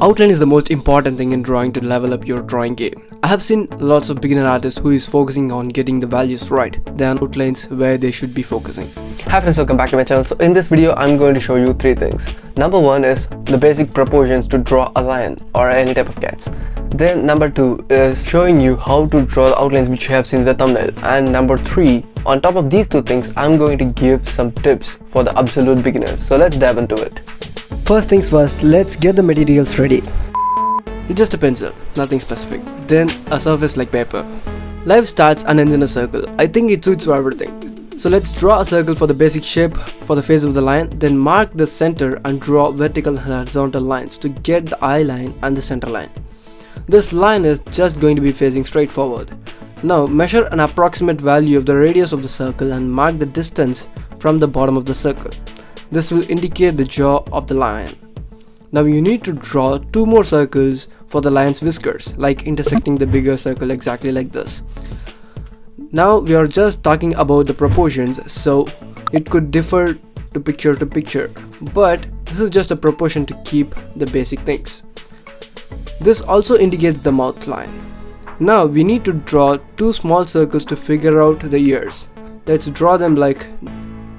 Outline is the most important thing in drawing to level up your drawing game. I have seen lots of beginner artists who is focusing on getting the values right than outlines where they should be focusing. Hi friends, welcome back to my channel. So in this video I'm going to show you three things. Number one is the basic proportions to draw a lion or any type of cats. Then number two is showing you how to draw the outlines which you have seen in the thumbnail. And number three, on top of these two things, I'm going to give some tips for the absolute beginners. So let's dive into it. First things first, let's get the materials ready. Just a pencil, nothing specific. Then a surface like paper. Life starts and ends in a circle. I think it suits for everything. So let's draw a circle for the basic shape for the face of the lion. Then mark the center and draw vertical and horizontal lines to get the eye line and the center line. This line is just going to be facing straight forward. Now measure an approximate value of the radius of the circle and mark the distance from the bottom of the circle. This will indicate the jaw of the lion. Now you need to draw two more circles for the lion's whiskers, like intersecting the bigger circle exactly like this. Now we are just talking about the proportions, so it could differ to picture, but this is just a proportion to keep the basic things. This also indicates the mouth line. Now we need to draw two small circles to figure out the ears. Let's draw them like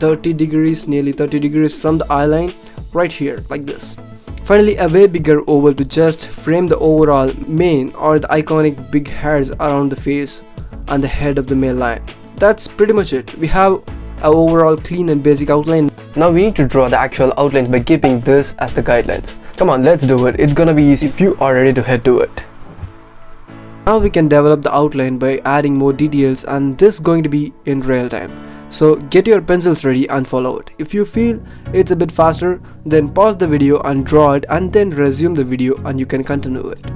30 degrees, nearly 30 degrees from the eye line, right here, like this. Finally, a way bigger oval to just frame the overall mane or the iconic big hairs around the face and the head of the male lion. That's pretty much it. We have an overall clean and basic outline. Now we need to draw the actual outlines by keeping this as the guidelines. Come on, let's do it. It's gonna be easy if you are ready to head to it. Now we can develop the outline by adding more details, and this is going to be in real time. So get your pencils ready and follow it. If you feel it's a bit faster, then pause the video and draw it, and then resume the video and you can continue it.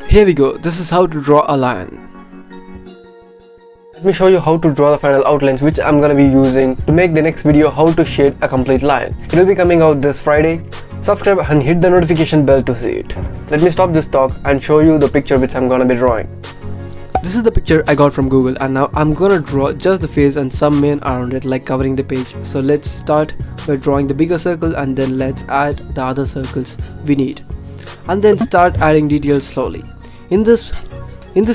Here we go, this is how to draw a lion. Let me show you how to draw the final outlines which I'm gonna be using to make the next video how to shade a complete lion. It will be coming out this Friday. Subscribe and hit the notification bell to see it. Let me stop this talk and show you the picture which I'm gonna be drawing. This is the picture I got from Google, and now I'm gonna draw just the face and some main around it, like covering the page. So let's start by drawing the bigger circle, and then let's add the other circles we need, and then start adding details slowly. In this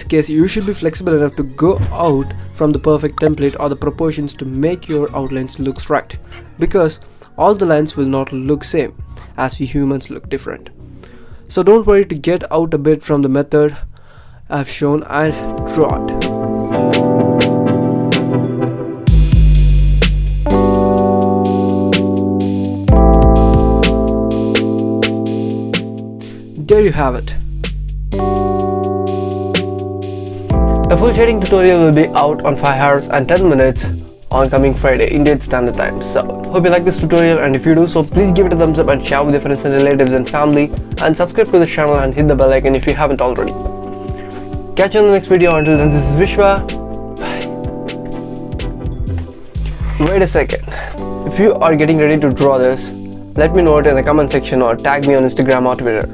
case, you should be flexible enough to go out from the perfect template or the proportions to make your outlines look right, because all the lines will not look same, as we humans look different. So don't worry to get out a bit from the method I've shown and draw it. There you have it. A full shading tutorial will be out on 5 hours and 10 minutes on coming Friday Indian Standard Time. So hope you like this tutorial, and if you do so, please give it a thumbs up and share with your friends and relatives and family, and subscribe to the channel and hit the bell icon if you haven't already. Catch you on the next video. Until then, this is Vishwa. Bye. Wait a second. If you are getting ready to draw this, let me know it in the comment section or tag me on Instagram or Twitter.